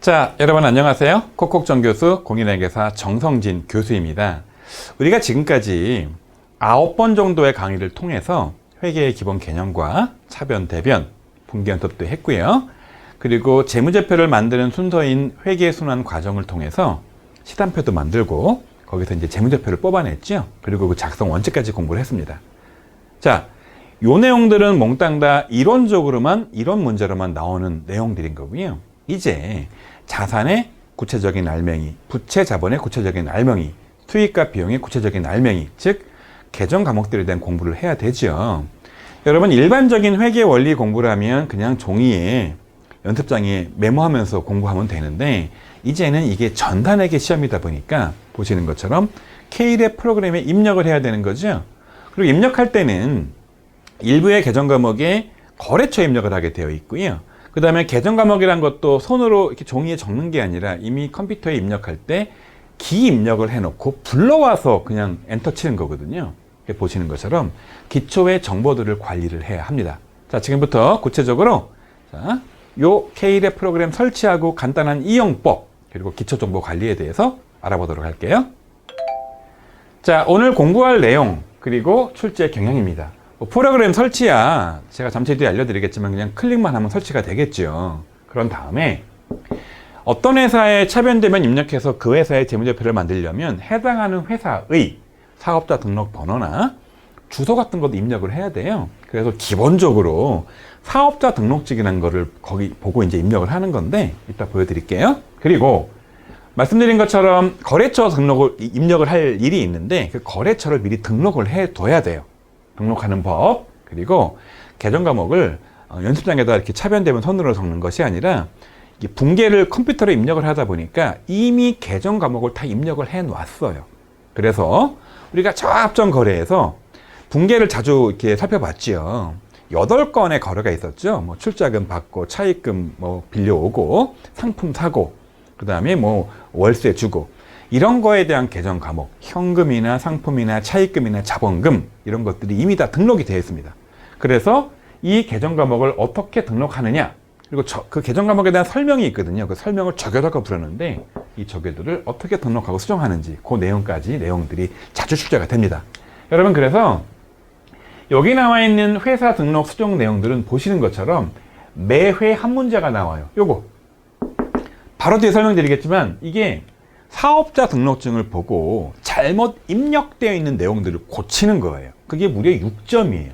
자, 여러분 안녕하세요. 콕콕정교수 공인회계사 정성진 교수입니다. 우리가 지금까지 9번 정도의 강의를 통해서 회계의 기본 개념과 차변, 대변, 분기연습도 했고요. 그리고 재무제표를 만드는 순서인 회계순환 과정을 통해서 시단표도 만들고 거기서 이제 재무제표를 뽑아냈죠. 그리고 그 작성 원칙까지 공부를 했습니다. 자, 요 내용들은 몽땅 다 이론적으로만, 이론 문제로만 나오는 내용들인 거고요. 이제 자산의 구체적인 알맹이, 부채 자본의 구체적인 알맹이, 수익과 비용의 구체적인 알맹이, 즉 계정 과목들에 대한 공부를 해야 되죠. 여러분 일반적인 회계 원리 공부를 하면 그냥 종이에 연습장에 메모하면서 공부하면 되는데 이제는 이게 전산회계 시험이다 보니까 보시는 것처럼 K-랩 프로그램에 입력을 해야 되는 거죠. 그리고 입력할 때는 일부의 계정 과목에 거래처 입력을 하게 되어 있고요. 그 다음에 계정 과목이란 것도 손으로 이렇게 종이에 적는 게 아니라 이미 컴퓨터에 입력할 때 기 입력을 해놓고 불러와서 그냥 엔터 치는 거거든요. 보시는 것처럼 기초의 정보들을 관리를 해야 합니다. 자, 지금부터 구체적으로 요 K-랩 프로그램 설치하고 간단한 이용법 그리고 기초 정보 관리에 대해서 알아보도록 할게요. 자, 오늘 공부할 내용 그리고 출제 경향입니다. 프로그램 설치야 제가 잠시 뒤에 알려드리겠지만 그냥 클릭만 하면 설치가 되겠죠. 그런 다음에 어떤 회사에 차변대면 입력해서 그 회사의 재무제표를 만들려면 해당하는 회사의 사업자 등록 번호나 주소 같은 것도 입력을 해야 돼요. 그래서 기본적으로 사업자 등록증이라는 거를 거기 보고 이제 입력을 하는 건데 이따 보여드릴게요. 그리고 말씀드린 것처럼 거래처 등록을 입력을 할 일이 있는데 그 거래처를 미리 등록을 해둬야 돼요. 등록하는 법, 그리고 계정 과목을 연습장에다 이렇게 차변되면 손으로 적는 것이 아니라 분계를 컴퓨터로 입력을 하다 보니까 이미 계정 과목을 다 입력을 해 놨어요. 그래서 우리가 저합정 거래에서 분계를 자주 이렇게 살펴봤지요. 8건의 거래가 있었죠. 뭐 출자금 받고, 차입금 뭐 빌려오고, 상품 사고, 그 다음에 뭐 월세 주고, 이런 거에 대한 계정 과목, 현금이나 상품이나 차입금이나 자본금 이런 것들이 이미 다 등록이 되어 있습니다. 그래서 이 계정 과목을 어떻게 등록하느냐, 그리고 그 계정 과목에 대한 설명이 있거든요. 그 설명을 적요라고 부르는데 이 적요들을 어떻게 등록하고 수정하는지 그 내용들이 자주 출제가 됩니다. 여러분 그래서 여기 나와 있는 회사 등록 수정 내용들은 보시는 것처럼 매회 한 문제가 나와요. 요거 바로 뒤에 설명드리겠지만 이게 사업자 등록증을 보고 잘못 입력되어 있는 내용들을 고치는 거예요. 그게 무려 6점이에요.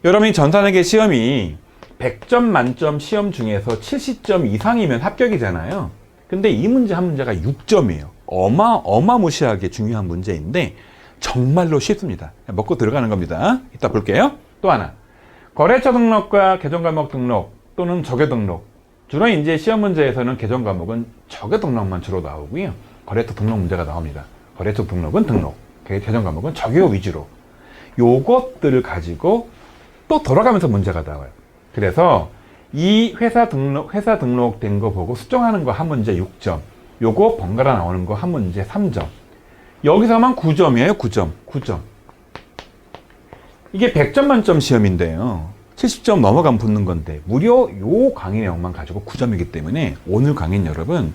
여러분이 전산회계 시험이 100점 만점 시험 중에서 70점 이상이면 합격이잖아요. 근데 이 문제 한 문제가 6점이에요. 어마무시하게 중요한 문제인데 정말로 쉽습니다. 먹고 들어가는 겁니다. 이따 볼게요. 또 하나, 거래처 등록과 계정 과목 등록 또는 적요 등록. 주로 이제 시험 문제에서는 계정 과목은 적요 등록만 주로 나오고요. 거래처 등록 문제가 나옵니다. 거래처 등록은 등록, 계정 과목은 적요 위주로. 요것들을 가지고 또 돌아가면서 문제가 나와요. 그래서 이 회사 등록된 거 보고 수정하는 거 한 문제 6점, 요거 번갈아 나오는 거 한 문제 3점. 여기서만 9점이에요. 9점. 이게 100점 만점 시험인데요. 70점 넘어가면 붙는 건데 무려 요 강의 내용만 가지고 9점이기 때문에 오늘 강의는 여러분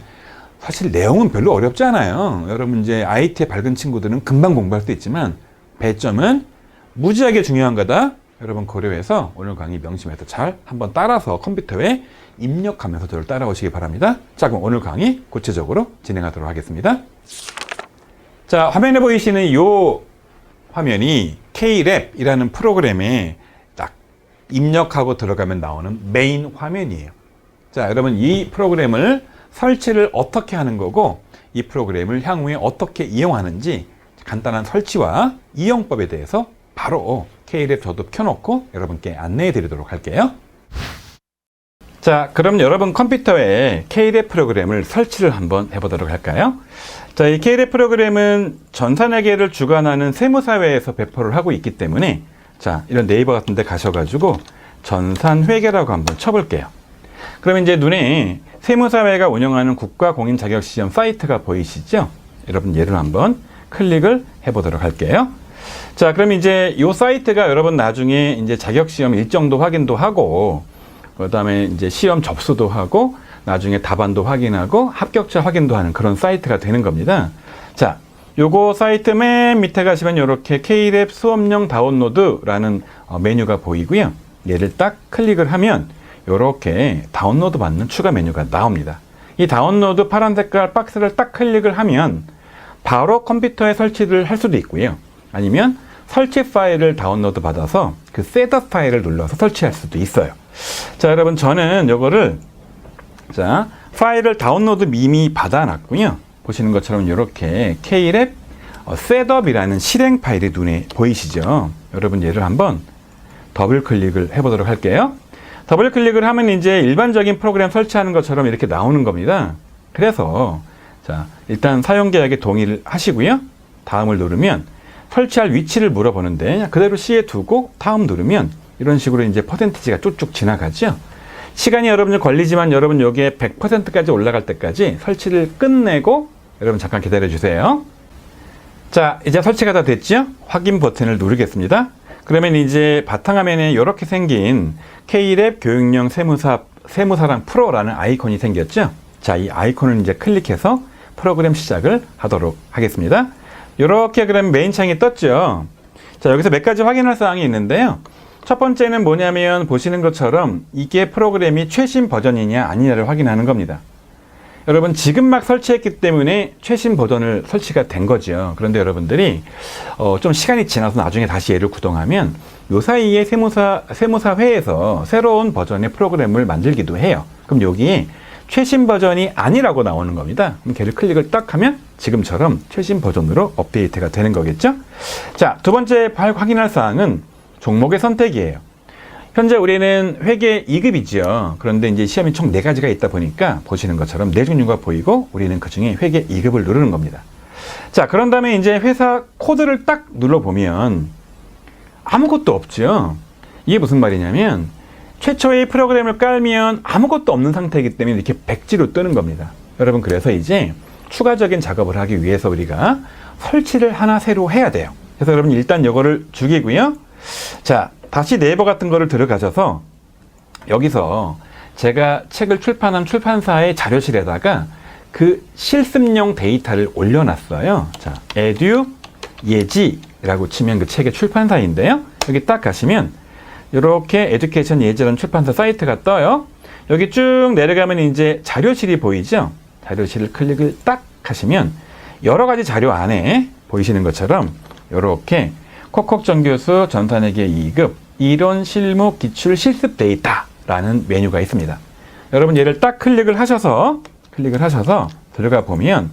사실 내용은 별로 어렵지 않아요. 여러분 이제 IT에 밝은 친구들은 금방 공부할 수 있지만 배점은 무지하게 중요한 거다. 여러분 고려해서 오늘 강의 명심해서 잘 한번 따라서 컴퓨터에 입력하면서 저를 따라오시기 바랍니다. 자, 그럼 오늘 강의 구체적으로 진행하도록 하겠습니다. 자, 화면에 보이시는 이 화면이 K-랩이라는 프로그램에 딱 입력하고 들어가면 나오는 메인 화면이에요. 자, 여러분 이 프로그램을 설치를 어떻게 하는 거고 이 프로그램을 향후에 어떻게 이용하는지 간단한 설치와 이용법에 대해서 바로 K-랩 저도 켜놓고 여러분께 안내해 드리도록 할게요. 자, 그럼 여러분 컴퓨터에 K-랩 프로그램을 설치를 한번 해보도록 할까요? 자, 이 K-랩 프로그램은 전산회계를 주관하는 세무사회에서 배포를 하고 있기 때문에 자, 이런 네이버 같은 데 가셔가지고 전산회계라고 한번 쳐볼게요. 그럼 이제 눈에 세무사회가 운영하는 국가공인자격시험 사이트가 보이시죠? 여러분 얘를 한번 클릭을 해보도록 할게요. 자, 그럼 이제 이 사이트가 여러분 나중에 이제 자격시험 일정도 확인도 하고, 그 다음에 이제 시험 접수도 하고, 나중에 답안도 확인하고 합격자 확인도 하는 그런 사이트가 되는 겁니다. 자, 요거 사이트 맨 밑에 가시면 이렇게 K랩 수업용 다운로드라는 메뉴가 보이고요. 얘를 딱 클릭을 하면 이렇게 다운로드 받는 추가 메뉴가 나옵니다. 이 다운로드 파란 색깔 박스를 딱 클릭을 하면 바로 컴퓨터에 설치를 할 수도 있고요. 아니면 설치 파일을 다운로드 받아서 그 셋업 파일을 눌러서 설치할 수도 있어요. 자, 여러분 저는 요거를 자, 파일을 다운로드 이미 받아놨고요. 보시는 것처럼 이렇게 K랩 셋업이라는 실행 파일이 눈에 보이시죠? 여러분 얘를 한번 더블 클릭을 해보도록 할게요. 더블 클릭을 하면 이제 일반적인 프로그램 설치하는 것처럼 이렇게 나오는 겁니다. 그래서 자, 일단 사용 계약에 동의를 하시고요. 다음을 누르면 설치할 위치를 물어보는데 그대로 C에 두고 다음 누르면 이런 식으로 이제 퍼센티지가 쭉쭉 지나가죠. 시간이 여러분 걸리지만 여러분 여기에 100%까지 올라갈 때까지 설치를 끝내고 여러분 잠깐 기다려 주세요. 자, 이제 설치가 다 됐죠? 확인 버튼을 누르겠습니다. 그러면 이제 바탕화면에 이렇게 생긴 K랩 교육용 세무사랑 프로라는 아이콘이 생겼죠? 자, 이 아이콘을 이제 클릭해서 프로그램 시작을 하도록 하겠습니다. 이렇게 그럼 메인 창이 떴죠? 자, 여기서 몇 가지 확인할 사항이 있는데요. 첫 번째는 뭐냐면 보시는 것처럼 이게 프로그램이 최신 버전이냐 아니냐를 확인하는 겁니다. 여러분 지금 막 설치했기 때문에 최신 버전을 설치가 된 거죠. 그런데 여러분들이 좀 시간이 지나서 나중에 다시 얘를 구동하면 요 사이에 세무사회에서 새로운 버전의 프로그램을 만들기도 해요. 그럼 여기에 최신 버전이 아니라고 나오는 겁니다. 그럼 걔를 클릭을 딱 하면 지금처럼 최신 버전으로 업데이트가 되는 거겠죠. 자, 두 번째 확인할 사항은 종목의 선택이에요. 현재 우리는 회계 2급이죠. 그런데 이제 시험이 총 4가지가 있다 보니까 보시는 것처럼 4종류가 보이고 우리는 그 중에 회계 2급을 누르는 겁니다. 자, 그런 다음에 이제 회사 코드를 딱 눌러보면 아무것도 없죠. 이게 무슨 말이냐면 최초의 프로그램을 깔면 아무것도 없는 상태이기 때문에 이렇게 백지로 뜨는 겁니다. 여러분 그래서 이제 추가적인 작업을 하기 위해서 우리가 설치를 하나 새로 해야 돼요. 그래서 여러분 일단 이거를 죽이고요. 자, 다시 네이버 같은 거를 들어가셔서 여기서 제가 책을 출판한 출판사의 자료실에다가 그 실습용 데이터를 올려놨어요. 자, 에듀 예지라고 치면 그 책의 출판사인데요. 여기 딱 가시면 이렇게 에듀케이션 예지라는 출판사 사이트가 떠요. 여기 쭉 내려가면 이제 자료실이 보이죠? 자료실을 클릭을 딱 하시면 여러 가지 자료 안에 보이시는 것처럼 이렇게 콕콕정 교수 전산회계 2급 이론 실무 기출 실습 데이터라는 메뉴가 있습니다. 여러분 얘를 딱 클릭을 하셔서 들어가 보면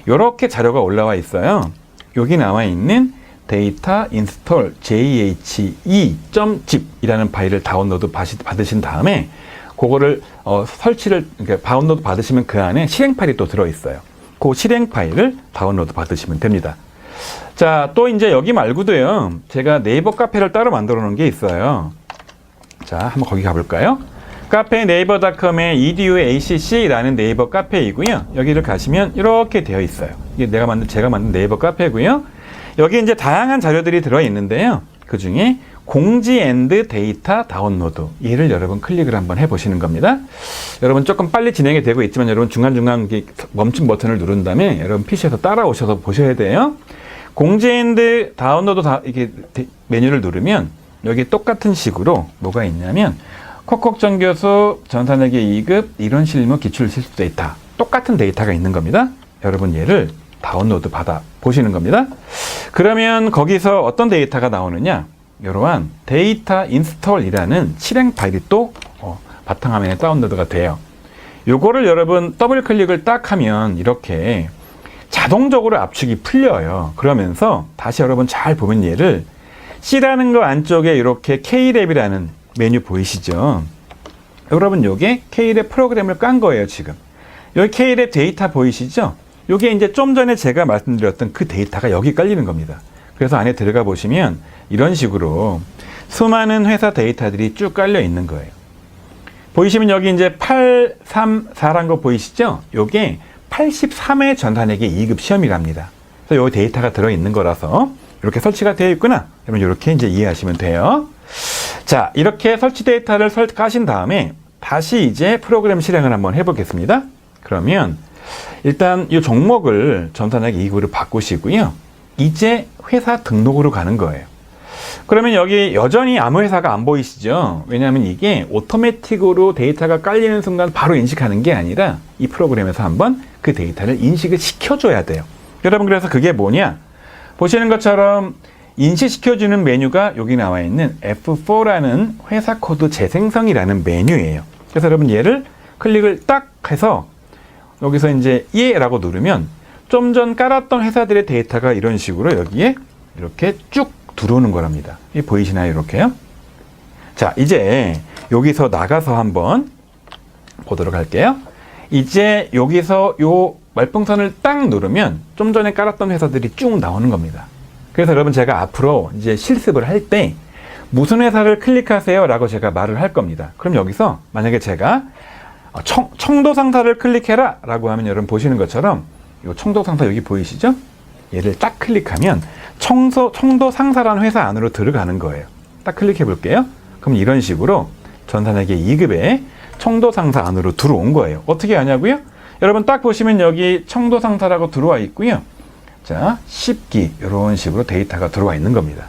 이렇게 자료가 올라와 있어요. 여기 나와 있는 데이터 인스톨 jahe.zip 이라는 파일을 다운로드 받으신 다음에 그거를 설치를 다운로드 받으시면 그 안에 실행 파일이 또 들어 있어요. 그 실행 파일을 다운로드 받으시면 됩니다. 자, 또 이제 여기 말고도요. 제가 네이버 카페를 따로 만들어 놓은 게 있어요. 자, 한번 거기 가볼까요? 카페 네이버닷컴에 eduAcc라는 네이버 카페이고요. 여기를 가시면 이렇게 되어 있어요. 이게 제가 만든 네이버 카페고요. 여기 이제 다양한 자료들이 들어 있는데요. 그 중에 공지 앤드 데이터 다운로드 얘를 여러분 클릭을 한번 해보시는 겁니다. 여러분 조금 빨리 진행이 되고 있지만 여러분 중간중간 멈춤 버튼을 누른 다음에 여러분 PC에서 따라오셔서 보셔야 돼요. 공지 앤드 다운로드 이렇게 메뉴를 누르면 여기 똑같은 식으로 뭐가 있냐면 콕콕정 교수 전산회계 2급 이론 실무 기출 실습 데이터 똑같은 데이터가 있는 겁니다. 여러분 얘를 다운로드 받아 보시는 겁니다. 그러면 거기서 어떤 데이터가 나오느냐? 이러한 데이터 인스톨이라는 실행 파일이 또 바탕화면에 다운로드가 돼요. 요거를 여러분 더블 클릭을 딱 하면 이렇게 자동적으로 압축이 풀려요. 그러면서 다시 여러분 잘 보면 얘를 C라는 거 안쪽에 이렇게 K랩이라는 메뉴 보이시죠? 여러분 요게 K랩 프로그램을 깐 거예요, 지금. 여기 K랩 데이터 보이시죠? 요게 이제 좀 전에 제가 말씀드렸던 그 데이터가 여기 깔리는 겁니다. 그래서 안에 들어가 보시면 이런 식으로 수많은 회사 데이터들이 쭉 깔려 있는 거예요. 보이시면 여기 이제 834란 거 보이시죠? 요게 83회 전산회계 2급 시험이랍니다. 그래서 요 데이터가 들어 있는 거라서 이렇게 설치가 되어 있구나. 그러면 이렇게 이제 이해하시면 돼요. 자, 이렇게 설치 데이터를 까신 다음에 다시 이제 프로그램 실행을 한번 해보겠습니다. 그러면 일단 이 종목을 전산하기 이익으로 바꾸시고요. 이제 회사 등록으로 가는 거예요. 그러면 여기 여전히 아무 회사가 안 보이시죠? 왜냐하면 이게 오토매틱으로 데이터가 깔리는 순간 바로 인식하는 게 아니라 이 프로그램에서 한번 그 데이터를 인식을 시켜줘야 돼요. 여러분, 그래서 그게 뭐냐? 보시는 것처럼 인식시켜주는 메뉴가 여기 나와 있는 F4라는 회사 코드 재생성이라는 메뉴예요. 그래서 여러분 얘를 클릭을 딱 해서 여기서 이제 예라고 누르면 좀 전 깔았던 회사들의 데이터가 이런 식으로 여기에 이렇게 쭉 들어오는 거랍니다. 이 보이시나요? 이렇게요. 자, 이제 여기서 나가서 한번 보도록 할게요. 이제 여기서 요 말풍선을 딱 누르면 좀 전에 깔았던 회사들이 쭉 나오는 겁니다. 그래서 여러분, 제가 앞으로 이제 실습을 할 때 무슨 회사를 클릭하세요 라고 제가 말을 할 겁니다. 그럼 여기서 만약에 제가 청도 상사를 클릭해라 라고 하면 여러분 보시는 것처럼 이 청도 상사 여기 보이시죠? 얘를 딱 클릭하면 청도 상사라는 회사 안으로 들어가는 거예요. 딱 클릭해 볼게요. 그럼 이런 식으로 전산회계 2급에 청도 상사 안으로 들어온 거예요. 어떻게 하냐고요? 여러분 딱 보시면 여기 청도 상사라고 들어와 있고요. 자, 10기 이런 식으로 데이터가 들어와 있는 겁니다.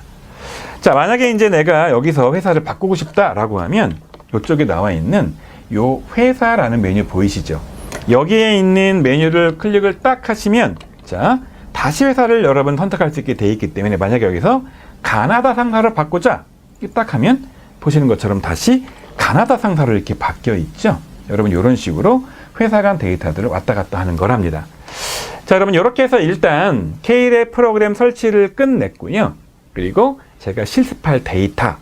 자, 만약에 이제 내가 여기서 회사를 바꾸고 싶다라고 하면 이쪽에 나와 있는 요 회사라는 메뉴 보이시죠? 여기에 있는 메뉴를 클릭을 딱 하시면 자, 다시 회사를 여러분 선택할 수 있게 되어 있기 때문에 만약에 여기서 가나다 상사로 바꾸자 딱 하면 보시는 것처럼 다시 가나다 상사로 이렇게 바뀌어 있죠? 여러분 이런 식으로 회사 간 데이터들을 왔다 갔다 하는 거랍니다. 자, 여러분 이렇게 해서 일단 K-랩 프로그램 설치를 끝냈고요. 그리고 제가 실습할 데이터,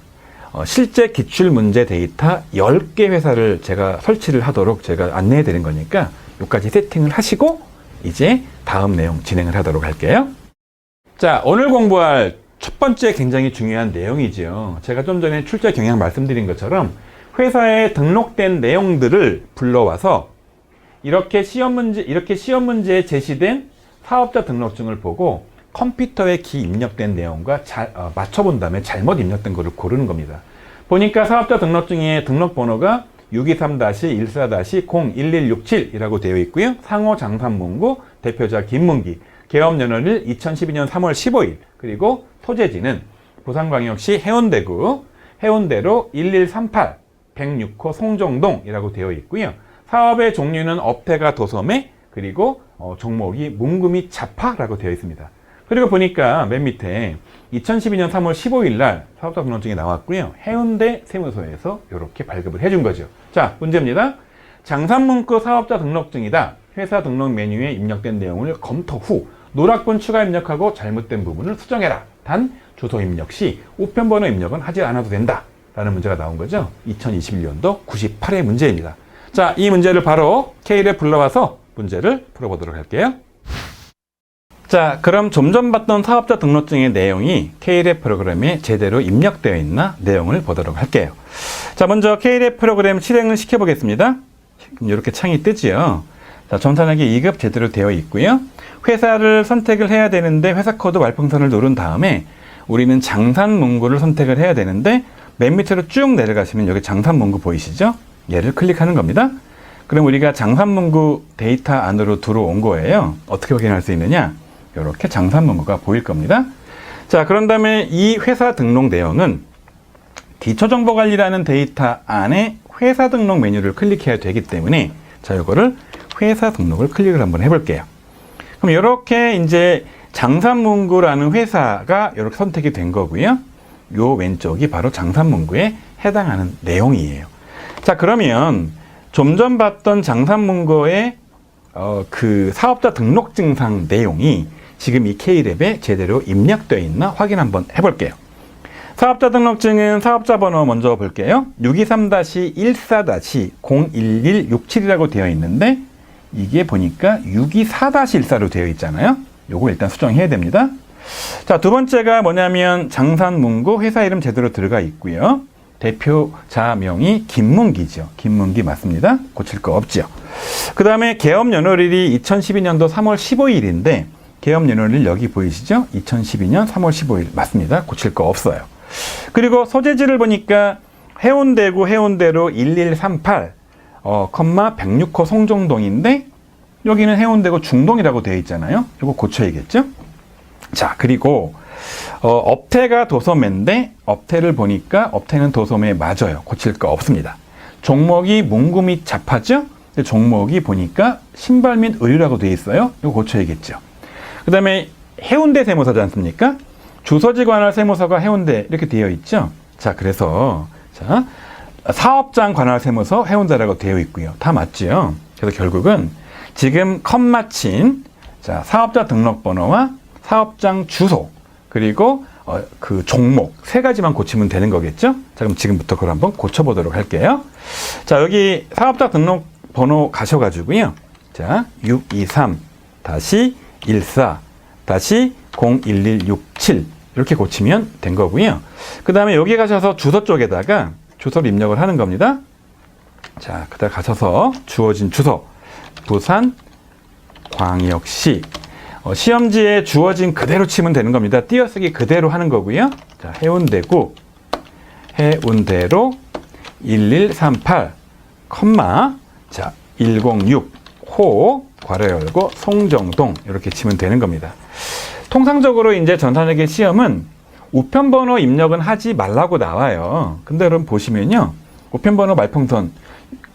실제 기출문제 데이터 10개 회사를 제가 설치를 하도록 제가 안내해 드린 거니까 여기까지 세팅을 하시고 이제 다음 내용 진행을 하도록 할게요. 자, 오늘 공부할 첫 번째 굉장히 중요한 내용이죠. 제가 좀 전에 출제 경향 말씀드린 것처럼 회사에 등록된 내용들을 불러와서 이렇게 시험 문제에 제시된 사업자 등록증을 보고 컴퓨터에 기 입력된 내용과 맞춰본 다음에 잘못 입력된 거를 고르는 겁니다. 보니까 사업자 등록증에 등록번호가 623-14-01167이라고 되어 있고요. 상호 장산문구, 대표자 김문기, 개업연월일 2012년 3월 15일, 그리고 소재지는 부산광역시 해운대구, 해운대로 1138, 106호 송정동이라고 되어 있고요. 사업의 종류는 업태가 도소매, 그리고 종목이 문구 및 자파라고 되어 있습니다. 그리고 보니까 맨 밑에 2012년 3월 15일 날 사업자 등록증이 나왔고요. 해운대 세무서에서 이렇게 발급을 해준 거죠. 자, 문제입니다. 장산문구 사업자 등록증이다. 회사 등록 메뉴에 입력된 내용을 검토 후 노락분 추가 입력하고 잘못된 부분을 수정해라. 단 주소 입력 시 우편번호 입력은 하지 않아도 된다. 라는 문제가 나온 거죠. 2021년도 98회 문제입니다. 자, 이 문제를 바로 K를 불러와서 문제를 풀어보도록 할게요. 자, 그럼 좀 전 봤던 사업자 등록증의 내용이 K-랩 프로그램에 제대로 입력되어 있나 내용을 보도록 할게요. 자, 먼저 K-랩 프로그램 실행을 시켜보겠습니다. 이렇게 창이 뜨지요. 자, 전산하기 2급 제대로 되어 있고요. 회사를 선택을 해야 되는데 회사 코드 말풍선을 누른 다음에 우리는 장산문구를 선택을 해야 되는데 맨 밑으로 쭉 내려가시면 여기 장산문구 보이시죠? 얘를 클릭하는 겁니다. 그럼 우리가 장산문구 데이터 안으로 들어온 거예요. 어떻게 확인할 수 있느냐? 이렇게 장산문구가 보일 겁니다. 자, 그런 다음에 이 회사 등록 내용은 기초정보관리라는 데이터 안에 회사 등록 메뉴를 클릭해야 되기 때문에 자, 이거를 회사 등록을 클릭을 한번 해볼게요. 그럼 이렇게 이제 장산문구라는 회사가 이렇게 선택이 된 거고요. 요 왼쪽이 바로 장산문구에 해당하는 내용이에요. 자, 그러면 좀 전 봤던 장산문구의 그 사업자 등록증상 내용이 지금 이 K-랩에 제대로 입력되어 있나 확인 한번 해볼게요. 사업자 등록증은 사업자 번호 먼저 볼게요. 623-14-01167이라고 되어 있는데 이게 보니까 624-14로 되어 있잖아요. 요거 일단 수정해야 됩니다. 자, 두 번째가 뭐냐면 장산문구 회사 이름 제대로 들어가 있고요. 대표자명이 김문기죠. 김문기 맞습니다. 고칠 거 없죠. 그 다음에 개업연월일이 2012년도 3월 15일인데 개업연월일 여기 보이시죠? 2012년 3월 15일 맞습니다. 고칠 거 없어요. 그리고 소재지를 보니까 해운대구 해운대로 1138 컴마 106호 송정동인데 여기는 해운대고 중동이라고 되어 있잖아요. 이거 고쳐야겠죠? 자, 그리고 업태가 도소매인데 업태를 보니까 업태는 도소매에 맞아요. 고칠 거 없습니다. 종목이 문구 및 잡화죠? 근데 종목이 보니까 신발 및 의류라고 되어 있어요. 이거 고쳐야겠죠. 그 다음에 해운대 세무서지 않습니까? 주소지 관할 세무서가 해운대 이렇게 되어 있죠. 자, 그래서 자, 사업장 관할 세무서 해운대라고 되어 있고요. 다 맞죠? 그래서 결국은 지금 컴 마친 자, 사업자 등록번호와 사업장 주소 그리고 그 종목 세 가지만 고치면 되는 거겠죠? 자, 그럼 지금부터 그걸 한번 고쳐보도록 할게요. 자, 여기 사업자 등록번호 가셔가지고요. 자, 623-14-01167 이렇게 고치면 된 거고요. 그 다음에 여기 가셔서 주소 쪽에다가 주소를 입력을 하는 겁니다. 자, 그다음 가셔서 주어진 주소 부산광역시 시험지에 주어진 그대로 치면 되는 겁니다. 띄어쓰기 그대로 하는 거고요. 자, 해운대구 해운대로 1138 컴마 자 106호 괄호 열고 송정동 이렇게 치면 되는 겁니다. 통상적으로 이제 전산회계 시험은 우편번호 입력은 하지 말라고 나와요. 근데 여러분 보시면요. 우편번호 말풍선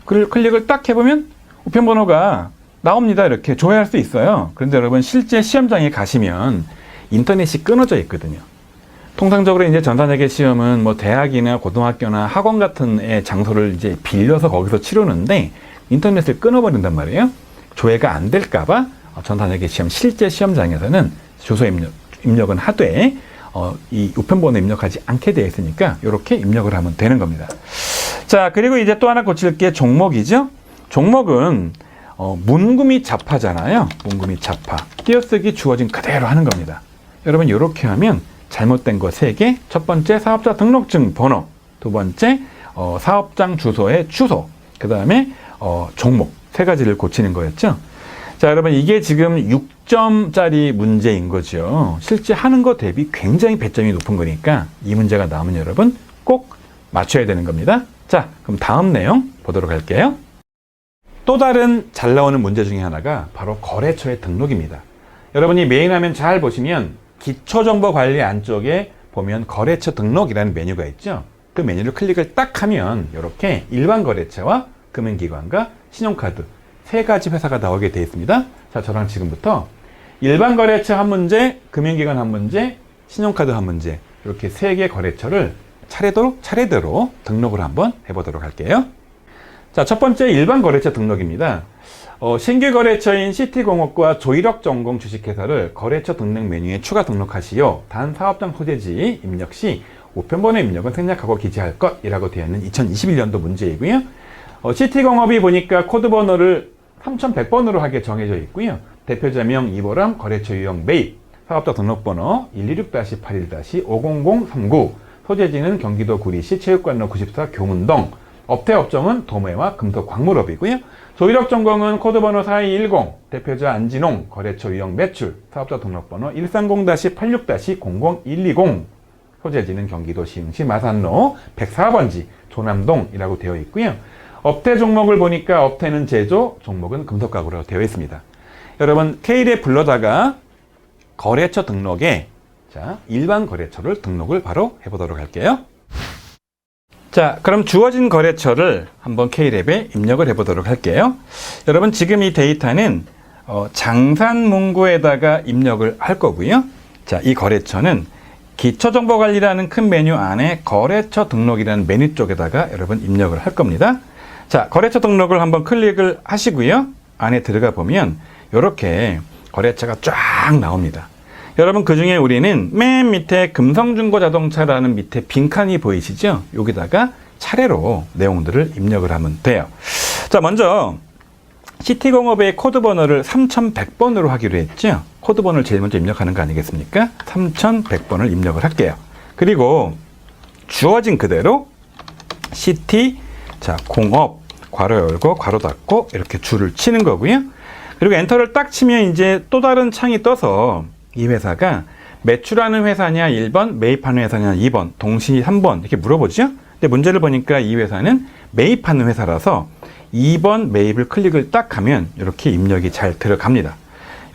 클릭을 딱 해보면 우편번호가 나옵니다. 이렇게 조회할 수 있어요. 그런데 여러분 실제 시험장에 가시면 인터넷이 끊어져 있거든요. 통상적으로 이제 전산회계 시험은 뭐 대학이나 고등학교나 학원 같은 장소를 이제 빌려서 거기서 치르는데 인터넷을 끊어버린단 말이에요. 조회가 안 될까봐 전산회계 시험 실제 시험장에서는 주소 입력은 하되 이 우편번호 입력하지 않게 되어 있으니까 이렇게 입력을 하면 되는 겁니다. 자, 그리고 이제 또 하나 고칠 게 종목이죠. 종목은 문구 및 잡화잖아요. 문구 및 잡화. 띄어쓰기 주어진 그대로 하는 겁니다. 여러분 이렇게 하면 잘못된 거 3개. 첫 번째 사업자 등록증 번호. 두 번째 사업장 주소의 주소. 그 다음에 종목. 3가지를 고치는 거였죠. 자, 여러분 이게 지금 6점짜리 문제인 거죠. 실제 하는 거 대비 굉장히 배점이 높은 거니까 이 문제가 나오면 여러분 꼭 맞춰야 되는 겁니다. 자, 그럼 다음 내용 보도록 할게요. 또 다른 잘 나오는 문제 중에 하나가 바로 거래처의 등록입니다. 여러분이 메인 화면 잘 보시면 기초정보관리 안쪽에 보면 거래처 등록이라는 메뉴가 있죠. 그 메뉴를 클릭을 딱 하면 이렇게 일반 거래처와 금융기관과 신용카드 3가지 회사가 나오게 되어 있습니다. 자, 저랑 지금부터 일반 거래처 한 문제, 금융기관 한 문제, 신용카드 한 문제 이렇게 3개 거래처를 차례대로 등록을 한번 해보도록 할게요. 자, 첫 번째 일반 거래처 등록입니다. 신규 거래처인 시티공업과 조이력전공 주식회사를 거래처 등록 메뉴에 추가 등록하시오. 단 사업장 소재지 입력 시 우편번호 입력은 생략하고 기재할 것이라고 되어 있는 2021년도 문제이고요. 시티공업이 보니까 코드번호를 3100번으로 하게 정해져 있고요. 대표자명 이보람, 거래처 유형 매입, 사업자 등록번호 126-81-50039, 소재지는 경기도 구리시 체육관로 94 교문동, 업태 업종은 도매와 금속 광물업이고요. 조이력 전공은 코드번호 4210, 대표자 안진홍, 거래처 유형 매출, 사업자 등록번호 130-86-00120, 소재지는 경기도 시흥시 마산로 104번지 조남동이라고 되어 있고요. 업태 종목을 보니까 업태는 제조, 종목은 금속가구로 되어 있습니다. 여러분 K를 불러다가 거래처 등록에 자, 일반 거래처를 등록을 바로 해보도록 할게요. 자, 그럼 주어진 거래처를 한번 K랩에 입력을 해보도록 할게요. 여러분 지금 이 데이터는 장산문구에다가 입력을 할 거고요. 자, 이 거래처는 기초정보관리라는 큰 메뉴 안에 거래처 등록이라는 메뉴 쪽에다가 여러분 입력을 할 겁니다. 자, 거래처 등록을 한번 클릭을 하시고요. 안에 들어가 보면 이렇게 거래처가 쫙 나옵니다. 여러분 그 중에 우리는 맨 밑에 금성중고자동차라는 밑에 빈칸이 보이시죠? 여기다가 차례로 내용들을 입력을 하면 돼요. 자, 먼저 시티공업의 코드번호를 3100번으로 하기로 했죠? 코드번호를 제일 먼저 입력하는 거 아니겠습니까? 3100번을 입력을 할게요. 그리고 주어진 그대로 시티 자, 공업 괄호 열고 괄호 닫고 이렇게 줄을 치는 거고요. 그리고 엔터를 딱 치면 이제 또 다른 창이 떠서 이 회사가 매출하는 회사냐 1번, 매입하는 회사냐 2번, 동시 3번 이렇게 물어보죠. 근데 문제를 보니까 이 회사는 매입하는 회사라서 2번 매입을 클릭을 딱 하면 이렇게 입력이 잘 들어갑니다.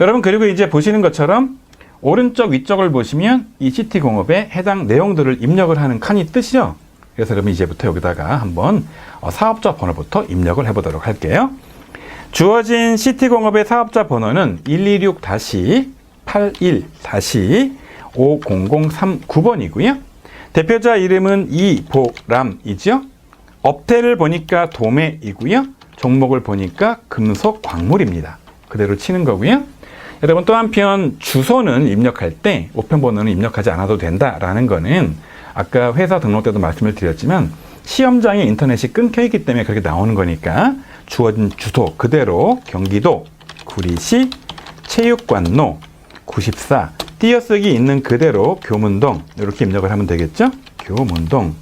여러분, 그리고 이제 보시는 것처럼 오른쪽 위쪽을 보시면 이 시티공업에 해당 내용들을 입력을 하는 칸이 뜨시죠? 그래서 여러분 이제부터 여기다가 한번 사업자 번호부터 입력을 해보도록 할게요. 주어진 시티공업의 사업자 번호는 126-81-5039번이고요. 대표자 이름은 이보람이죠. 업태를 보니까 도매이고요. 종목을 보니까 금속 광물입니다. 그대로 치는 거고요. 여러분, 또 한편 주소는 입력할 때 우편번호는 입력하지 않아도 된다라는 거는 아까 회사 등록 때도 말씀을 드렸지만 시험장에 인터넷이 끊겨 있기 때문에 그렇게 나오는 거니까 주어진 주소 그대로 경기도 구리시 체육관로 94 띄어쓰기 있는 그대로 교문동 이렇게 입력을 하면 되겠죠? 교문동.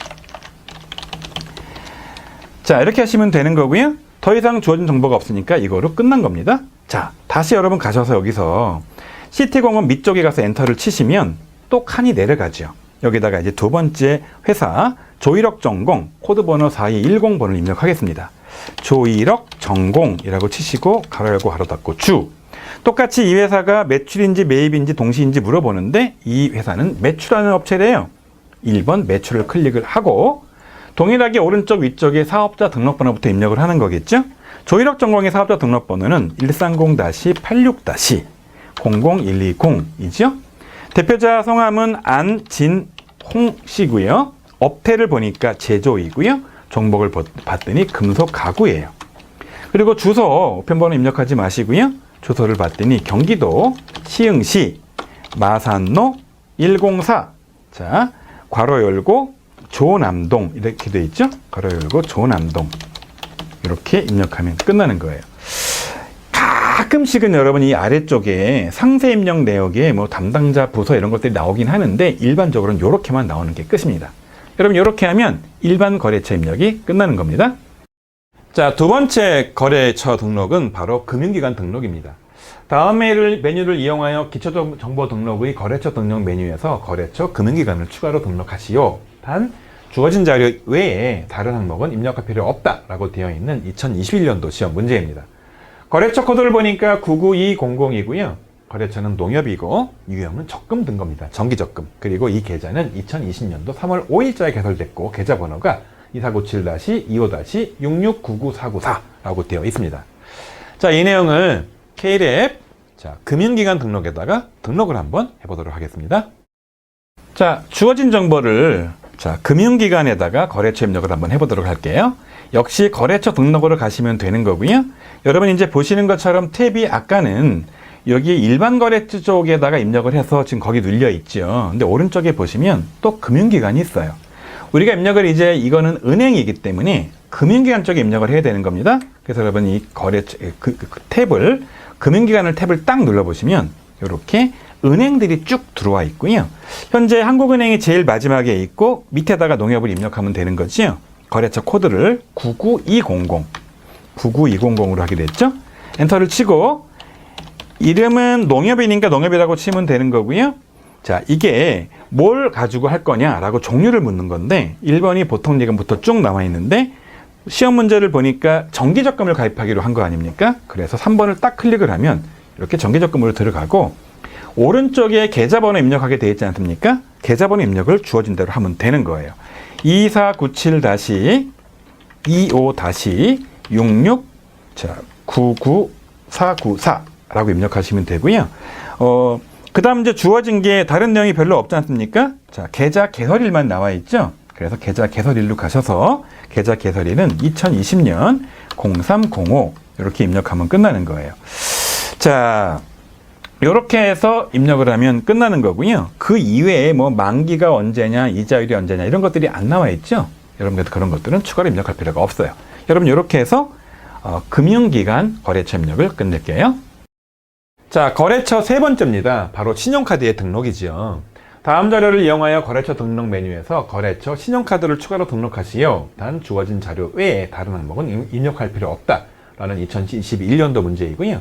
자, 이렇게 하시면 되는 거고요. 더 이상 주어진 정보가 없으니까 이거로 끝난 겁니다. 자, 다시 여러분 가셔서 여기서 시티공업 밑쪽에 가서 엔터를 치시면 또 칸이 내려가죠. 여기다가 이제 두 번째 회사 조일억전공 코드번호 4210번을 입력하겠습니다. 조일억전공이라고 치시고 가로 열고 가로 닫고 주. 똑같이 이 회사가 매출인지 매입인지 동시인지 물어보는데 이 회사는 매출하는 업체래요. 1번 매출을 클릭을 하고 동일하게 오른쪽 위쪽에 사업자 등록번호부터 입력을 하는 거겠죠. 조일억전공의 사업자 등록번호는 130-86-00120이죠. 대표자 성함은 안진홍씨고요. 업태를 보니까 제조이고요. 종목을 봤더니 금속 가구예요. 그리고 주소 우편번호 입력하지 마시고요. 주소를 봤더니 경기도 시흥시 마산로 104. 자, 괄호 열고 조남동 이렇게 돼 있죠. 괄호 열고 조남동 이렇게 입력하면 끝나는 거예요. 가끔씩은 여러분 이 아래쪽에 상세 입력 내역에 뭐 담당자 부서 이런 것들이 나오긴 하는데 일반적으로는 이렇게만 나오는 게 끝입니다. 여러분 이렇게 하면 일반 거래처 입력이 끝나는 겁니다. 자, 두 번째 거래처 등록은 바로 금융기관 등록입니다. 다음 메뉴를 이용하여 기초정보 등록의 거래처 등록 메뉴에서 거래처 금융기관을 추가로 등록하시오. 단 주어진 자료 외에 다른 항목은 입력할 필요 없다라고 되어 있는 2021년도 시험 문제입니다. 거래처 코드를 보니까 992000이고요. 거래처는 농협이고 유형은 적금 등급입니다. 정기적금. 그리고 이 계좌는 2020년도 3월 5일자에 개설됐고 계좌 번호가 2497-25-669944라고 되어 있습니다. 자, 이 내용을 K랩 금융기관 등록에다가 등록을 한번 해보도록 하겠습니다. 자, 주어진 정보를 금융기관에다가 거래처 입력을 한번 해보도록 할게요. 역시 거래처 등록으로 가시면 되는 거고요. 여러분 이제 보시는 것처럼 탭이 아까는 여기 일반 거래처 쪽에다가 입력을 해서 지금 거기 눌려 있죠. 근데 오른쪽에 보시면 또 금융기관이 있어요. 우리가 입력을 이제 이거는 은행이기 때문에 금융기관 쪽에 입력을 해야 되는 겁니다. 그래서 여러분 이 거래처 탭을 금융기관을 탭을 딱 눌러보시면 이렇게 은행들이 쭉 들어와 있고요. 현재 한국은행이 제일 마지막에 있고 밑에다가 농협을 입력하면 되는 거죠. 거래처 코드를 99200으로 하게 됐죠. 엔터를 치고 이름은 농협이니까 농협이라고 치면 되는 거고요. 자, 이게 뭘 가지고 할 거냐라고 종류를 묻는 건데 1번이 보통예금부터 쭉 나와 있는데 시험 문제를 보니까 정기적금을 가입하기로 한 거 아닙니까? 그래서 3번을 딱 클릭을 하면 이렇게 정기적금으로 들어가고 오른쪽에 계좌번호 입력하게 되어 있지 않습니까? 계좌번호 입력을 주어진 대로 하면 되는 거예요. 2497-25-66-99494라고 입력하시면 되고요. 그 다음 이제 주어진 게 다른 내용이 별로 없지 않습니까? 자, 계좌 개설일만 나와 있죠? 그래서 계좌 개설일로 가셔서 계좌 개설일은 2020년 0305 이렇게 입력하면 끝나는 거예요. 자, 이렇게 해서 입력을 하면 끝나는 거고요. 그 이외에 뭐 만기가 언제냐, 이자율이 언제냐 이런 것들이 안 나와 있죠. 여러분들 그런 것들은 추가로 입력할 필요가 없어요. 여러분 이렇게 해서 금융기관 거래처 입력을 끝낼게요. 자, 거래처 세 번째입니다. 바로 신용카드의 등록이지요. 다음 자료를 이용하여 거래처 등록 메뉴에서 거래처 신용카드를 추가로 등록하시오. 단 주어진 자료 외에 다른 항목은 입력할 필요 없다라는 2021년도 문제이고요.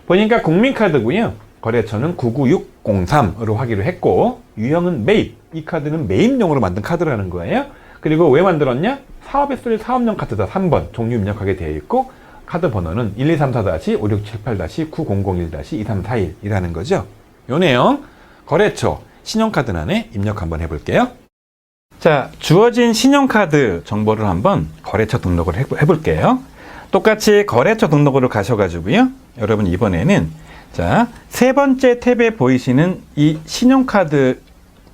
보니까 국민카드고요. 거래처는 99603으로 하기로 했고 유형은 매입. 이 카드는 매입용으로 만든 카드라는 거예요. 그리고 왜 만들었냐? 사업에 쓸 사업용 카드다 3번 종류 입력하게 되어 있고 카드 번호는 1234-5678-9001-2341이라는 거죠. 요 내용 거래처 신용카드란에 입력 한번 해볼게요. 자, 주어진 신용카드 정보를 한번 거래처 등록을 해볼게요. 똑같이 거래처 등록으로 가셔가지고요. 여러분 이번에는 자, 세 번째 탭에 보이시는 이 신용카드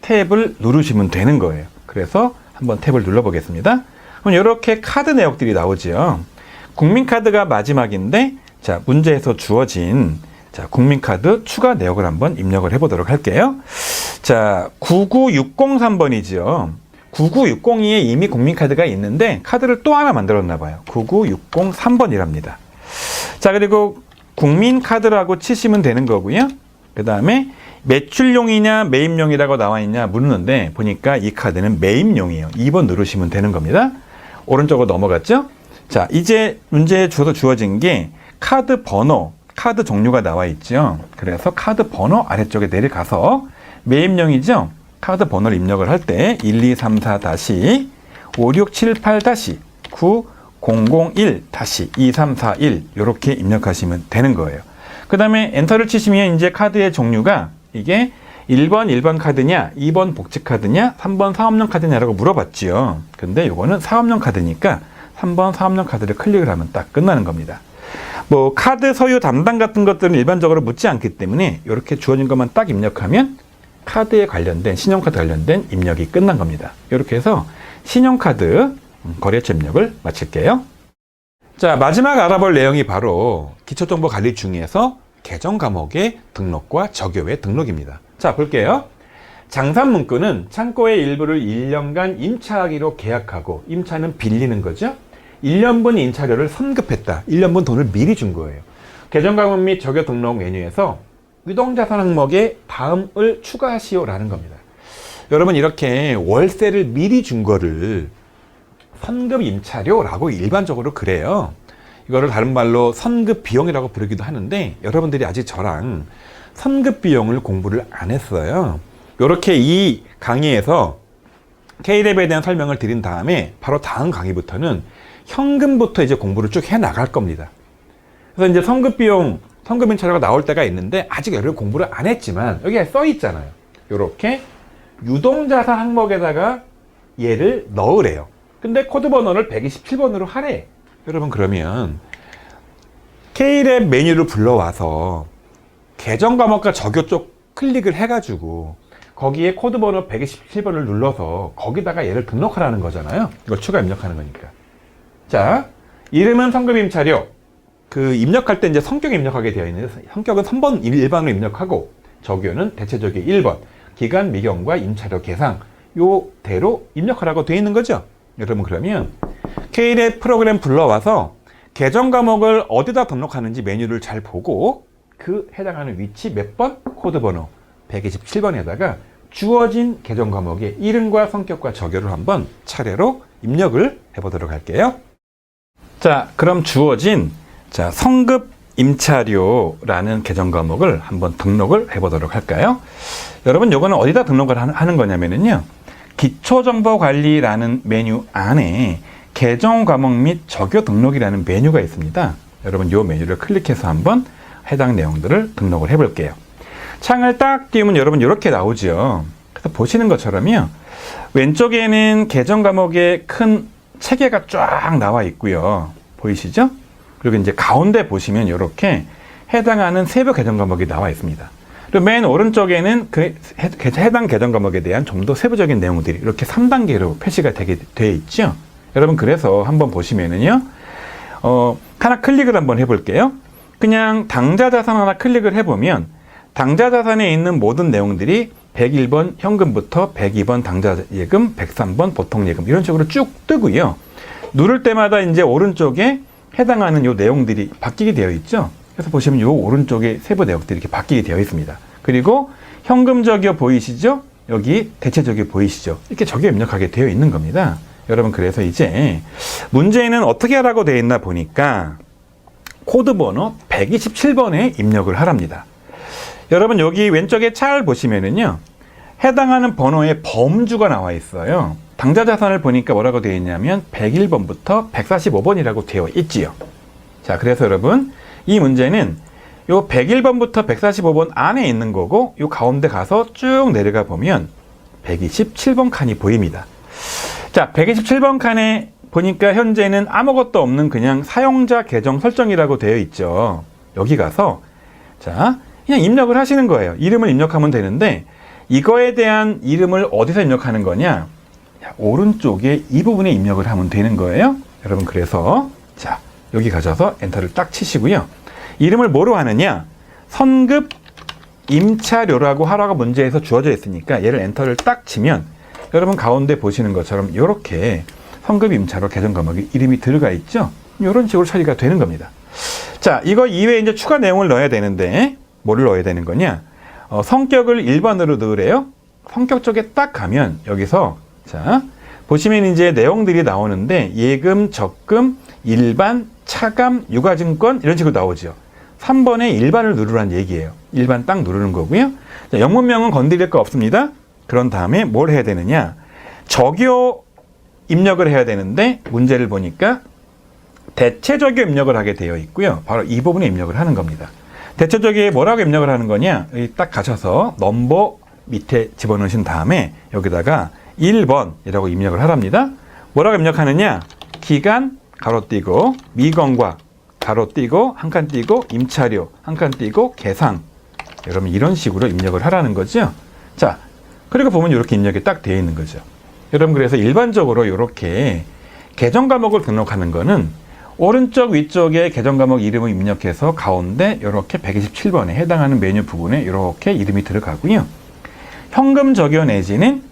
탭을 누르시면 되는 거예요. 그래서 한번 탭을 눌러보겠습니다. 그럼 이렇게 카드 내역들이 나오죠. 국민카드가 마지막인데 자, 문제에서 주어진 자, 국민카드 추가 내역을 한번 입력을 해보도록 할게요. 자, 99603번이죠. 99602에 이미 국민카드가 있는데 카드를 또 하나 만들었나 봐요. 99603번이랍니다. 자, 그리고 국민카드라고 치시면 되는 거고요. 그 다음에 매출용이냐 매입용이라고 나와 있냐 묻는데 보니까 이 카드는 매입용이에요. 2번 누르시면 되는 겁니다. 오른쪽으로 넘어갔죠? 자, 이제 문제에 주어진 게 카드 번호, 카드 종류가 나와 있죠. 그래서 카드 번호 아래쪽에 내려가서 매입용이죠. 카드 번호를 입력을 할 때 1234-5678-9001-2341 이렇게 입력하시면 되는 거예요. 그 다음에 엔터를 치시면 이제 카드의 종류가 이게 1번 카드냐, 2번 복지 카드냐, 3번 사업용 카드냐라고 물어봤죠. 근데 이거는 사업용 카드니까 3번 사업용 카드를 클릭을 하면 딱 끝나는 겁니다. 뭐 카드 소유 담당 같은 것들은 일반적으로 묻지 않기 때문에 이렇게 주어진 것만 딱 입력하면 카드에 관련된 신용카드 관련된 입력이 끝난 겁니다. 이렇게 해서 신용카드 거래처 입력을 마칠게요. 자, 마지막 알아볼 내용이 바로 기초정보 관리 중에서 계정 과목의 등록과 적요 외 등록입니다. 자, 볼게요. 장산문구는 창고의 일부를 1년간 임차하기로 계약하고, 임차는 빌리는 거죠. 1년분 임차료를 선급했다. 1년분 돈을 미리 준 거예요. 계정 과목 및 적요 등록 메뉴에서 유동자산 항목에 다음을 추가하시오라는 겁니다. 여러분 이렇게 월세를 미리 준 거를 선급 임차료라고 일반적으로 그래요. 이거를 다른 말로 선급 비용이라고 부르기도 하는데 여러분들이 아직 저랑 선급 비용을 공부를 안 했어요. 이렇게 이 강의에서 K랩에 대한 설명을 드린 다음에 바로 다음 강의부터는 현금부터 이제 공부를 쭉 해 나갈 겁니다. 그래서 이제 선급 비용, 선급 임차료가 나올 때가 있는데 아직 여러분 공부를 안 했지만 여기에 써 있잖아요. 이렇게 유동자산 항목에다가 얘를 넣으래요. 근데 코드 번호를 127번으로 하래. 여러분 그러면 K랩 메뉴를 불러와서 계정 과목과 적요 쪽 클릭을 해가지고 거기에 코드 번호 127번을 눌러서 거기다가 얘를 등록하라는 거잖아요. 이걸 추가 입력하는 거니까. 자, 이름은 선급 임차료. 그 입력할 때 이제 성격 입력하게 되어 있는데 성격은 3번 일반으로 입력하고 적요는 대체적이 1번 기간 미경과 임차료 계상 요대로 입력하라고 되어 있는 거죠. 여러분 그러면 K랩 프로그램 불러와서 계정 과목을 어디다 등록하는지 메뉴를 잘 보고 그 해당하는 위치 몇 번 코드 번호 127번에다가 주어진 계정 과목의 이름과 성격과 적요를 한번 차례로 입력을 해보도록 할게요. 자, 그럼 주어진 자, 성급 임차료라는 계정 과목을 한번 등록을 해보도록 할까요? 여러분, 요거는 어디다 등록을 하는 거냐면요. 기초정보관리라는 메뉴 안에 계정 과목 및 적요 등록이라는 메뉴가 있습니다. 여러분, 요 메뉴를 클릭해서 한번 해당 내용들을 등록을 해볼게요. 창을 딱 띄우면 여러분, 이렇게 나오죠. 그래서 보시는 것처럼요. 왼쪽에는 계정 과목의 큰 체계가 쫙 나와 있고요. 보이시죠? 그리고 이제 가운데 보시면 이렇게 해당하는 세부 계정 과목이 나와 있습니다. 그리고 맨 오른쪽에는 그 해당 계정 과목에 대한 좀 더 세부적인 내용들이 이렇게 3단계로 표시가 되어 있죠. 여러분 그래서 한번 보시면은요, 하나 클릭을 한번 해볼게요. 그냥 당좌 자산 하나 클릭을 해보면 당좌 자산에 있는 모든 내용들이 101번 현금부터 102번 당좌 예금, 103번 보통 예금 이런 식으로 쭉 뜨고요. 누를 때마다 이제 오른쪽에 해당하는 요 내용들이 바뀌게 되어 있죠. 그래서 보시면 요 오른쪽에 세부 내역들이 이렇게 바뀌게 되어 있습니다. 그리고 현금 적요 보이시죠? 여기 대체 적요 보이시죠? 이렇게 적요 입력하게 되어 있는 겁니다. 여러분 그래서 이제 문제는 어떻게 하라고 되어 있나 보니까 코드 번호 127번에 입력을 하랍니다. 여러분 여기 왼쪽에 잘 보시면은요. 해당하는 번호의 범주가 나와 있어요. 당좌자산을 보니까 뭐라고 되어 있냐면 101번부터 145번이라고 되어 있지요. 자, 그래서 여러분 이 문제는 요 101번부터 145번 안에 있는 거고 요 가운데 가서 쭉 내려가 보면 127번 칸이 보입니다. 자, 127번 칸에 보니까 현재는 아무것도 없는 그냥 사용자 계정 설정이라고 되어 있죠. 여기 가서 자, 그냥 입력을 하시는 거예요. 이름을 입력하면 되는데 이거에 대한 이름을 어디서 입력하는 거냐? 오른쪽에 이 부분에 입력을 하면 되는 거예요. 여러분, 그래서 자, 여기 가셔서 엔터를 딱 치시고요. 이름을 뭐로 하느냐? 선급 임차료라고 하라고 문제에서 주어져 있으니까 얘를 엔터를 딱 치면 여러분 가운데 보시는 것처럼 이렇게 선급 임차료 계정 과목에 이름이 들어가 있죠. 이런 식으로 처리가 되는 겁니다. 자, 이거 이외에 이제 추가 내용을 넣어야 되는데 뭐를 넣어야 되는 거냐? 성격을 일반으로 넣으래요. 성격 쪽에 딱 가면 여기서 자, 보시면 이제 내용들이 나오는데 예금, 적금, 일반, 차감, 유가증권 이런 식으로 나오죠. 3번에 일반을 누르라는 얘기예요. 일반 딱 누르는 거고요. 자, 영문명은 건드릴 거 없습니다. 그런 다음에 뭘 해야 되느냐? 적요 입력을 해야 되는데 문제를 보니까 대체 적요 입력을 하게 되어 있고요. 바로 이 부분에 입력을 하는 겁니다. 대체 적요에 뭐라고 입력을 하는 거냐? 여기 딱 가셔서 넘버 밑에 집어넣으신 다음에 여기다가 1번이라고 입력을 하랍니다. 뭐라고 입력하느냐? 기간 가로 띄고 미건과 가로 띄고 한 칸 띄고 임차료 한 칸 띄고 계상. 여러분 이런 식으로 입력을 하라는 거죠. 자, 그리고 보면 이렇게 입력이 딱 되어 있는 거죠. 여러분 그래서 일반적으로 이렇게 계정 과목을 등록하는 거는 오른쪽 위쪽에 계정 과목 이름을 입력해서 가운데 이렇게 127번에 해당하는 메뉴 부분에 이렇게 이름이 들어가고요. 현금 적요 내지는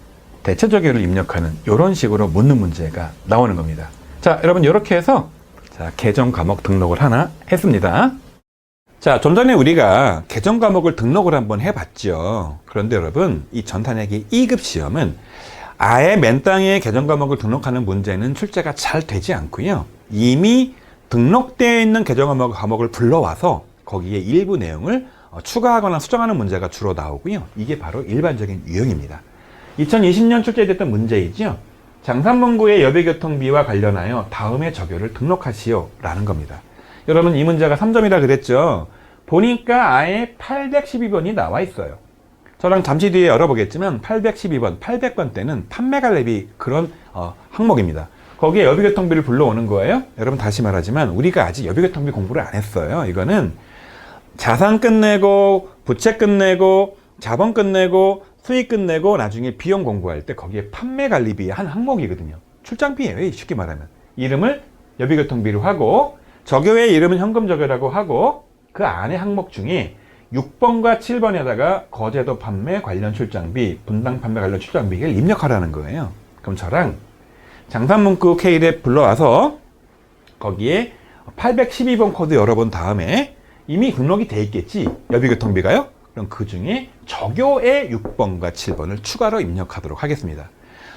대체 적요를 입력하는 이런 식으로 묻는 문제가 나오는 겁니다. 자, 여러분 이렇게 해서 자, 계정 과목 등록을 하나 했습니다. 자, 좀 전에 우리가 계정 과목을 등록을 한번 해봤죠. 그런데 여러분 이 전탄약의 2급 시험은 아예 맨땅에 계정 과목을 등록하는 문제는 출제가 잘 되지 않고요. 이미 등록되어 있는 계정 과목을 불러와서 거기에 일부 내용을 추가하거나 수정하는 문제가 주로 나오고요. 이게 바로 일반적인 유형입니다. 2020년 출제됐던 문제이죠. 장산문구의 여비교통비와 관련하여 다음의 적요를 등록하시오 라는 겁니다. 여러분 이 문제가 3점이라 그랬죠. 보니까 아예 812번이 나와 있어요. 저랑 잠시 뒤에 열어보겠지만 812번, 800번 때는 판매관리비 그런 항목입니다. 거기에 여비교통비를 불러오는 거예요. 여러분 다시 말하지만 우리가 아직 여비교통비 공부를 안 했어요. 이거는 자산 끝내고 부채 끝내고 자본 끝내고 수익 끝내고 나중에 비용 공부할 때 거기에 판매관리비의 한 항목이거든요. 출장비예요. 쉽게 말하면. 이름을 여비교통비로 하고 적요의 이름은 현금적요라고 하고 그 안에 항목 중에 6번과 7번에다가 거제도 판매 관련 출장비, 분당 판매 관련 출장비를 입력하라는 거예요. 그럼 저랑 장산문구 K랩 불러와서 거기에 812번 코드 열어본 다음에 이미 등록이 돼 있겠지. 여비교통비가요. 그럼 그 중에 적요의 6번과 7번을 추가로 입력하도록 하겠습니다.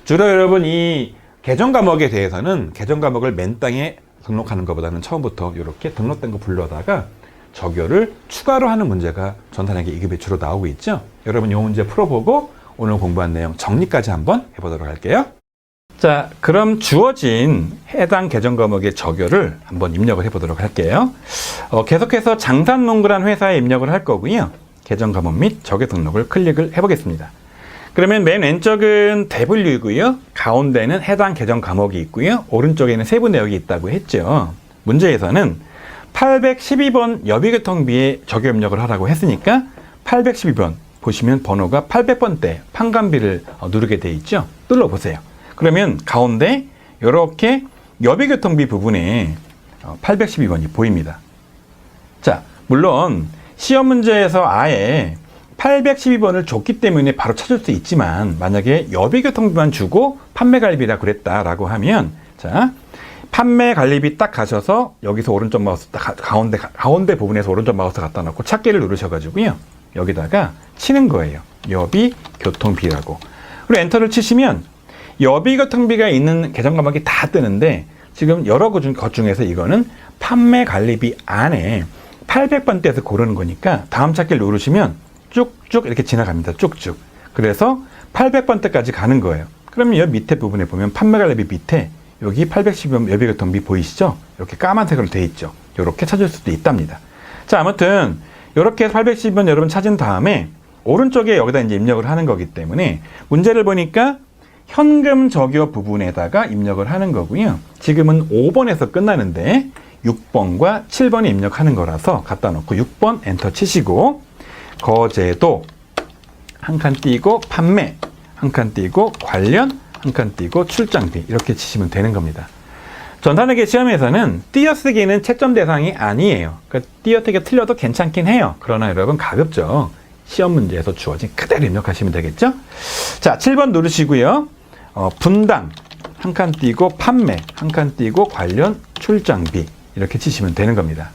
주로 여러분 이 계정 과목에 대해서는 계정 과목을 맨땅에 등록하는 것보다는 처음부터 이렇게 등록된 거 불러다가 적요를 추가로 하는 문제가 전산학의 2급에 주로 나오고 있죠. 여러분 이 문제 풀어보고 오늘 공부한 내용 정리까지 한번 해보도록 할게요. 자, 그럼 주어진 해당 계정 과목의 적요를 한번 입력을 해보도록 할게요. 계속해서 장산문구란 회사에 입력을 할 거고요. 계정 과목 및 적요 등록을 클릭을 해보겠습니다. 그러면 맨 왼쪽은 W이고요. 가운데는 해당 계정 과목이 있고요. 오른쪽에는 세부 내역이 있다고 했죠. 문제에서는 812번 여비교통비에 적요 입력을 하라고 했으니까 812번 보시면 번호가 800번대 판관비를 누르게 돼 있죠. 눌러보세요. 그러면 가운데 이렇게 여비교통비 부분에 812번이 보입니다. 자, 물론 시험 문제에서 아예 812번을 줬기 때문에 바로 찾을 수 있지만 만약에 여비교통비만 주고 판매관리비라 그랬다라고 하면 자, 판매관리비 딱 가셔서 여기서 오른쪽 마우스 딱 가운데 부분에서 오른쪽 마우스 갖다 놓고 찾기를 누르셔가지고요. 여기다가 치는 거예요. 여비교통비라고. 그리고 엔터를 치시면 여비교통비가 있는 계정 과목이 다 뜨는데 지금 여러 것 중에서 이거는 판매관리비 안에 800번대에서 고르는 거니까 다음 찾기를 누르시면 쭉쭉 이렇게 지나갑니다. 쭉쭉. 그래서 800번대까지 가는 거예요. 그러면 이 밑에 부분에 보면 판매관리비 밑에 여기 810원 예비교통비 보이시죠? 이렇게 까만색으로 되어 있죠. 이렇게 찾을 수도 있답니다. 자, 아무튼 이렇게 810원 여러분 찾은 다음에 오른쪽에 여기다 이제 입력을 하는 거기 때문에 문제를 보니까 현금 적요 부분에다가 입력을 하는 거고요. 지금은 5번에서 끝나는데 6번과 7번에 입력하는 거라서 갖다 놓고 6번 엔터 치시고 거제도 한 칸 띄고 판매 한 칸 띄고 관련 한 칸 띄고 출장비 이렇게 치시면 되는 겁니다. 전산회계 시험에서는 띄어쓰기는 채점 대상이 아니에요. 그러니까 띄어쓰기가 틀려도 괜찮긴 해요. 그러나 여러분 가급적 시험 문제에서 주어진 그대로 입력하시면 되겠죠? 자, 7번 누르시고요. 분당 한 칸 띄고 판매 한 칸 띄고 관련 출장비 이렇게 치시면 되는 겁니다.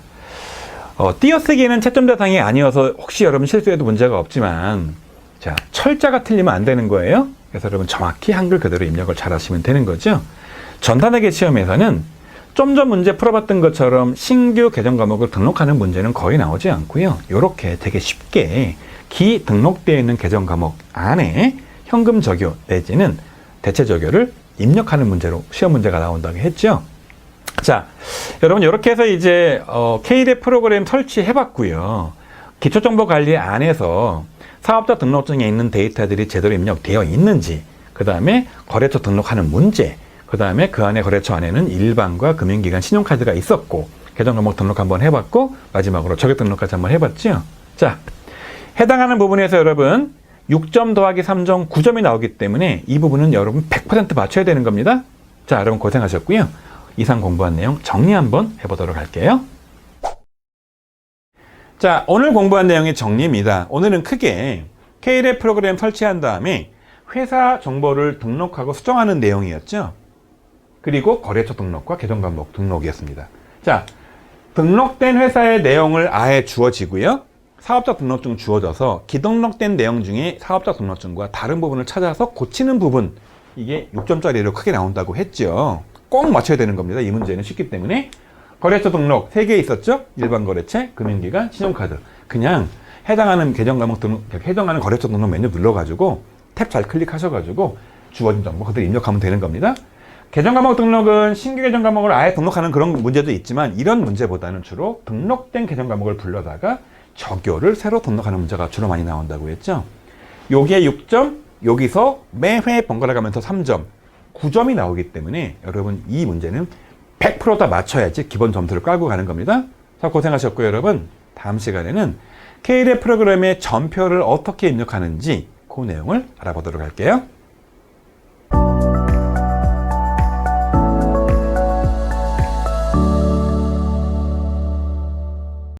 띄어쓰기는 채점 대상이 아니어서 혹시 여러분 실수해도 문제가 없지만 자, 철자가 틀리면 안 되는 거예요. 그래서 여러분 정확히 한글 그대로 입력을 잘 하시면 되는 거죠. 전산회계 시험에서는 좀 전 문제 풀어봤던 것처럼 신규 계정 과목을 등록하는 문제는 거의 나오지 않고요. 이렇게 되게 쉽게 기 등록되어 있는 계정 과목 안에 현금 적요 내지는 대체 적요를 입력하는 문제로 시험 문제가 나온다고 했죠. 자, 여러분 이렇게 해서 이제 K-랩 프로그램 설치해 봤고요. 기초정보관리 안에서 사업자 등록증에 있는 데이터들이 제대로 입력되어 있는지, 그 다음에 거래처 등록하는 문제, 그 다음에 그 안에 거래처 안에는 일반과 금융기관 신용카드가 있었고 계정 과목 등록 한번 해봤고 마지막으로 적요 등록까지 한번 해봤죠. 자, 해당하는 부분에서 여러분 6점 더하기 3점 9점이 나오기 때문에 이 부분은 여러분 100% 맞춰야 되는 겁니다. 자, 여러분 고생하셨고요. 이상 공부한 내용 정리 한번 해보도록 할게요. 자, 오늘 공부한 내용의 정리입니다. 오늘은 크게 K-랩 프로그램 설치한 다음에 회사 정보를 등록하고 수정하는 내용이었죠. 그리고 거래처 등록과 계정 과목 등록이었습니다. 자, 등록된 회사의 내용을 아예 주어지고요. 사업자 등록증 주어져서 기등록된 내용 중에 사업자 등록증과 다른 부분을 찾아서 고치는 부분, 이게 6점짜리로 크게 나온다고 했죠. 꼭 맞춰야 되는 겁니다. 이 문제는 쉽기 때문에. 거래처 등록 3개 있었죠? 일반 거래처, 금융기관, 신용카드. 그냥 해당하는 계정 과목 등록, 해당하는 거래처 등록 메뉴 눌러가지고 탭 잘 클릭하셔가지고 주어진 정보 그대로 입력하면 되는 겁니다. 계정 과목 등록은 신규 계정 과목을 아예 등록하는 그런 문제도 있지만 이런 문제보다는 주로 등록된 계정 과목을 불러다가 적요를 새로 등록하는 문제가 주로 많이 나온다고 했죠. 여기에 6점, 여기서 매회 번갈아 가면서 3점, 9점이 나오기 때문에 여러분 이 문제는 100% 다 맞춰야지 기본 점수를 깔고 가는 겁니다. 자, 고생하셨고요, 여러분. 다음 시간에는 K-랩 프로그램의 전표를 어떻게 입력하는지 그 내용을 알아보도록 할게요.